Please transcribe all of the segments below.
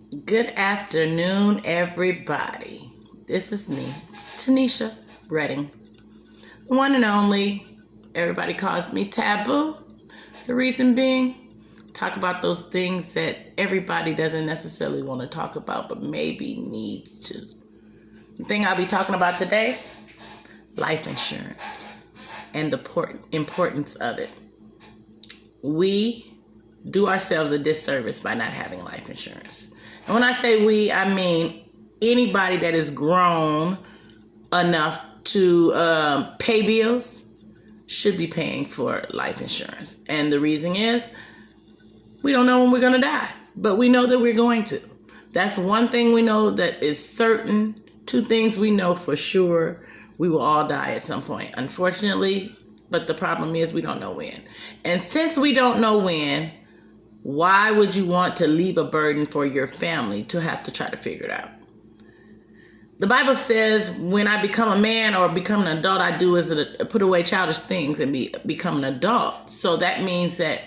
Good afternoon, everybody. This is me, Tanisha Redding, the one and only. Everybody calls me Taboo. The reason being, talk about those things that everybody doesn't necessarily want to talk about, but maybe needs to. The thing I'll be talking about today, life insurance and the importance of it. We do ourselves a disservice by not having life insurance. And when I say we, I mean anybody that is grown enough to pay bills should be paying for life insurance. And the reason is we don't know when we're going to die, but we know that we're going to. That's one thing we know that is certain. Two things we know for sure. We will all die at some point, unfortunately. But the problem is we don't know when. And since we don't know when, why would you want to leave a burden for your family to have to try to figure it out? The Bible says when I become a man or become an adult, I do is put away childish things and become an adult. So that means that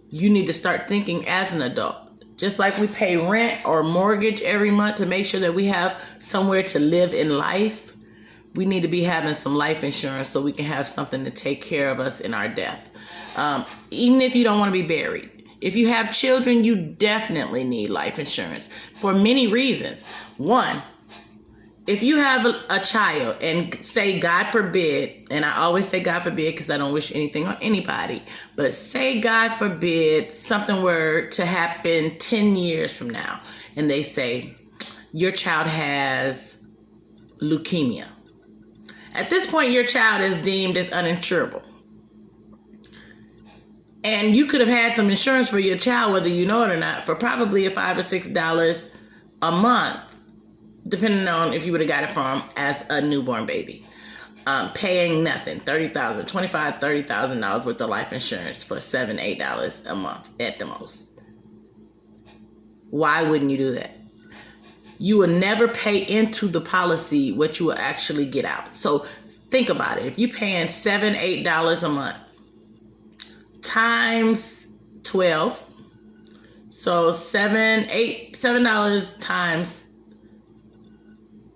you need to start thinking as an adult. Just like we pay rent or mortgage every month to make sure that we have somewhere to live in life, we need to be having some life insurance so we can have something to take care of us in our death. Even if you don't want to be buried. If you have children, you definitely need life insurance for many reasons. One, if you have a child and say, God forbid, and I always say God forbid because I don't wish anything on anybody, but say, God forbid, something were to happen 10 years from now, and they say, your child has leukemia. At this point, your child is deemed as uninsurable. And you could have had some insurance for your child, whether you know it or not, for probably $5 or $6 a month, depending on if you would have got it from as a newborn baby. Paying nothing, $30,000, $25,000, $30,000 worth of life insurance for $7, $8 a month at the most. Why wouldn't you do that? You will never pay into the policy what you will actually get out. So think about it. If you're paying $7, $8 a month, times 12, so $7 times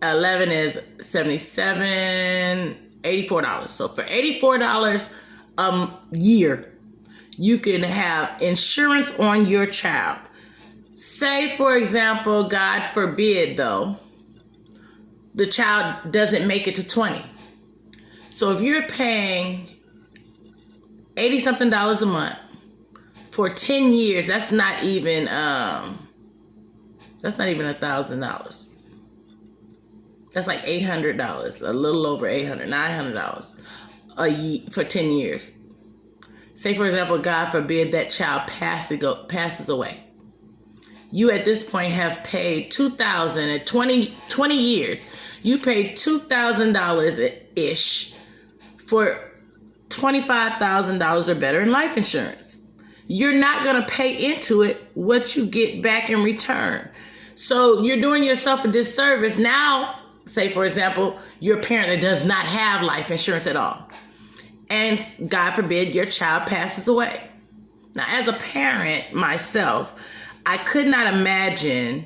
11 is $77, $84. So for $84 a year, you can have insurance on your child. Say, for example, God forbid, though, the child doesn't make it to 20. So if you're paying $80-something a month for 10 years, that's not even $1,000. That's like $800, a little over $800, $900 a year for 10 years. Say, for example, God forbid that child passes away. You at this point have paid $2,000 at 20 years. You paid $2,000-ish for $25,000 or better in life insurance. You're not going to pay into it what you get back in return. So you're doing yourself a disservice. Now, say, for example, you're a parent that does not have life insurance at all. And God forbid your child passes away. Now, as a parent myself, I could not imagine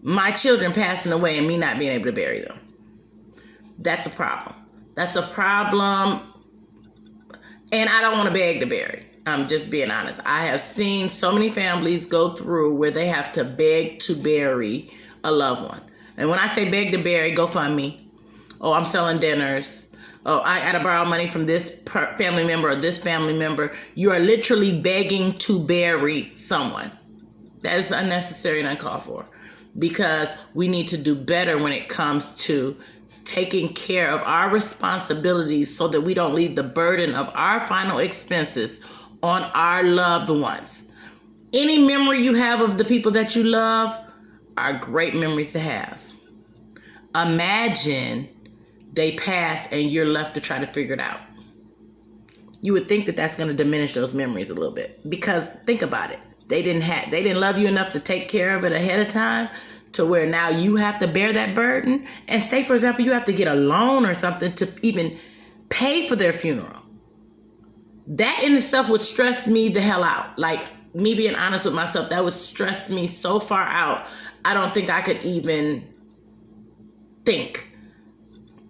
my children passing away and me not being able to bury them. That's a problem. That's a problem. And I don't want to beg to bury. I'm just being honest. I have seen so many families go through where they have to beg to bury a loved one. And when I say beg to bury, GoFundMe. Oh, I'm selling dinners. Oh, I got to borrow money from this family member or this family member. You are literally begging to bury someone. That is unnecessary and uncalled for, because we need to do better when it comes to taking care of our responsibilities so that we don't leave the burden of our final expenses on our loved ones. Any memory you have of the people that you love are great memories to have. Imagine they pass and you're left to try to figure it out. You would think that that's going to diminish those memories a little bit, because think about it. They didn't love you enough to take care of it ahead of time to where now you have to bear that burden. And say, for example, you have to get a loan or something to even pay for their funeral. That in itself would stress me the hell out. Like, me being honest with myself, that would stress me so far out, I don't think I could even think.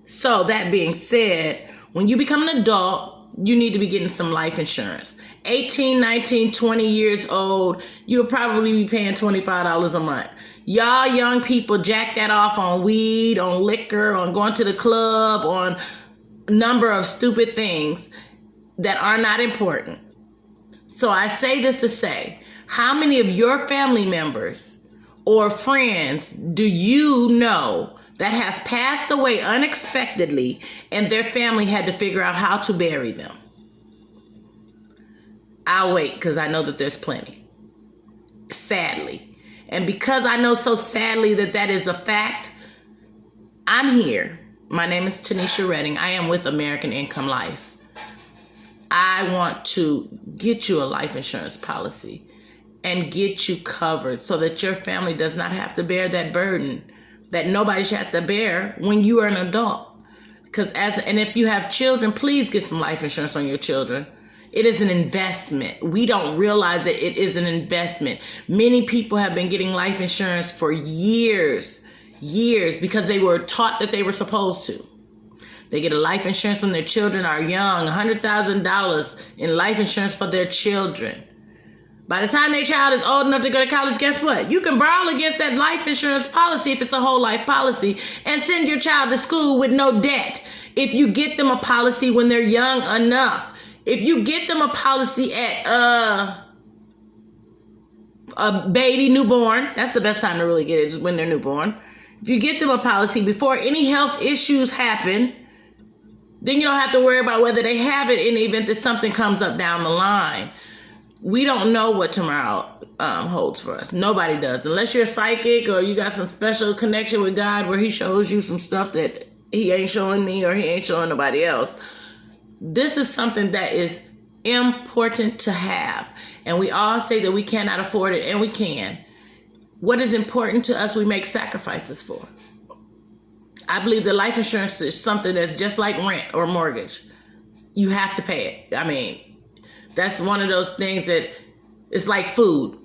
So that being said, when you become an adult, you need to be getting some life insurance. 18, 19, 20 years old, you'll probably be paying $25 a month. Y'all young people jack that off on weed, on liquor, on going to the club, on a number of stupid things that are not important. So I say this to say, how many of your family members or friends do you know that have passed away unexpectedly and their family had to figure out how to bury them? I'll wait because I know that there's plenty. Sadly. And because I know so sadly that that is a fact, I'm here. My name is Tanisha Redding. I am with American Income Life. I want to get you a life insurance policy and get you covered so that your family does not have to bear that burden that nobody should have to bear when you are an adult. And if you have children, please get some life insurance on your children. It is an investment. We don't realize that it is an investment. Many people have been getting life insurance for years, because they were taught that they were supposed to. They get a life insurance when their children are young, $100,000 in life insurance for their children. By the time their child is old enough to go to college, guess what? You can borrow against that life insurance policy if it's a whole life policy and send your child to school with no debt. If you get them a policy when they're young enough. If you get them a policy at a baby newborn, that's the best time to really get it, is when they're newborn. If you get them a policy before any health issues happen, then you don't have to worry about whether they have it in the event that something comes up down the line. We don't know what tomorrow holds for us. Nobody does. Unless you're psychic or you got some special connection with God where he shows you some stuff that he ain't showing me or he ain't showing nobody else. This is something that is important to have. And we all say that we cannot afford it, and we can. What is important to us, we make sacrifices for. I believe that life insurance is something that's just like rent or mortgage. You have to pay it. I mean, that's one of those things that it's like food.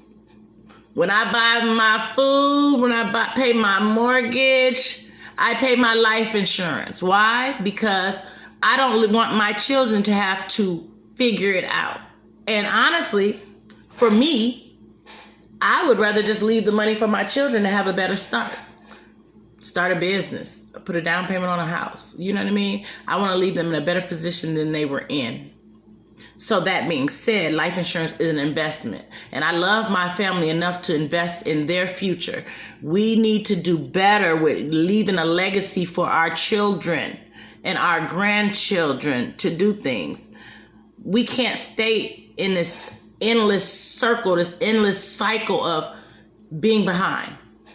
When I buy my food, when I pay my mortgage, I pay my life insurance. Why? Because I don't want my children to have to figure it out. And honestly, for me, I would rather just leave the money for my children to have a better start. Start a business, put a down payment on a house. You know what I mean? I want to leave them in a better position than they were in. So that being said, life insurance is an investment. And I love my family enough to invest in their future. We need to do better with leaving a legacy for our children and our grandchildren to do things. We can't stay in this endless circle, this endless cycle of being behind.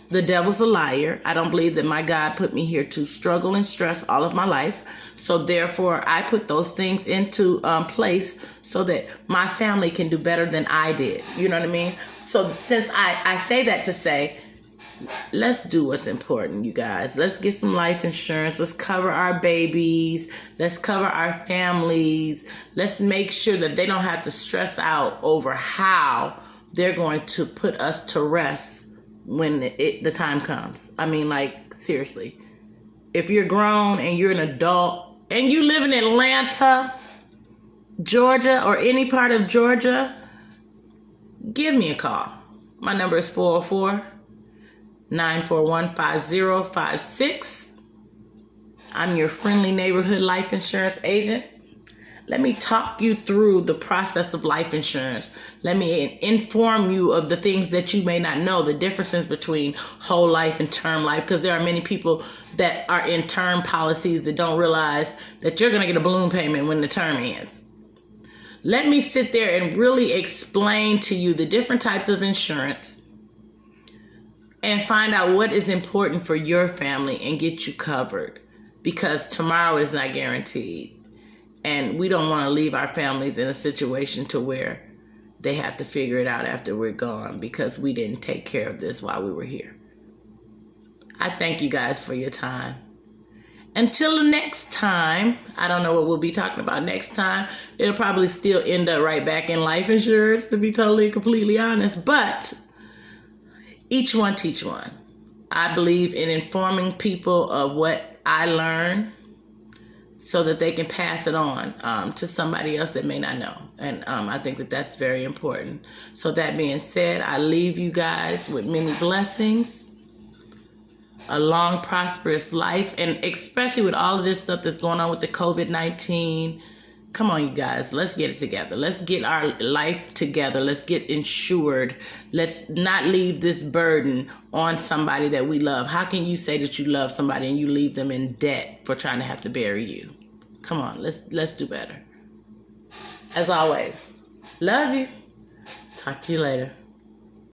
The devil's a liar. I don't believe that my God put me here to struggle and stress all of my life. So therefore, I put those things into place so that my family can do better than I did. You know what I mean? So since I say that to say, let's do what's important, you guys. Let's get some life insurance. Let's cover our babies. Let's cover our families. Let's make sure that they don't have to stress out over how they're going to put us to rest when the time comes. I mean, like, seriously. If you're grown and you're an adult and you live in Atlanta, Georgia, or any part of Georgia, give me a call. My number is 404-941-5056. I'm your friendly neighborhood life insurance agent. Let me talk you through the process of life insurance. Let me inform you of the things that you may not know, the differences between whole life and term life, because there are many people that are in term policies that don't realize that you're going to get a balloon payment when the term ends. Let me sit there and really explain to you the different types of insurance and find out what is important for your family and get you covered, because tomorrow is not guaranteed. And we don't want to leave our families in a situation to where they have to figure it out after we're gone because we didn't take care of this while we were here. I thank you guys for your time. until the next time, I don't know what we'll be talking about next time. It'll probably still end up right back in life insurance, to be totally, completely honest. But each one teach one. I believe in informing people of what I learn so that they can pass it on to somebody else that may not know. And I think that that's very important. So that being said, I leave you guys with many blessings, a long, prosperous life, and especially with all of this stuff that's going on with the COVID-19. Come on, you guys. Let's get it together. Let's get our life together. Let's get insured. Let's not leave this burden on somebody that we love. How can you say that you love somebody and you leave them in debt for trying to have to bury you? Come on, let's do better. As always, love you. Talk to you later.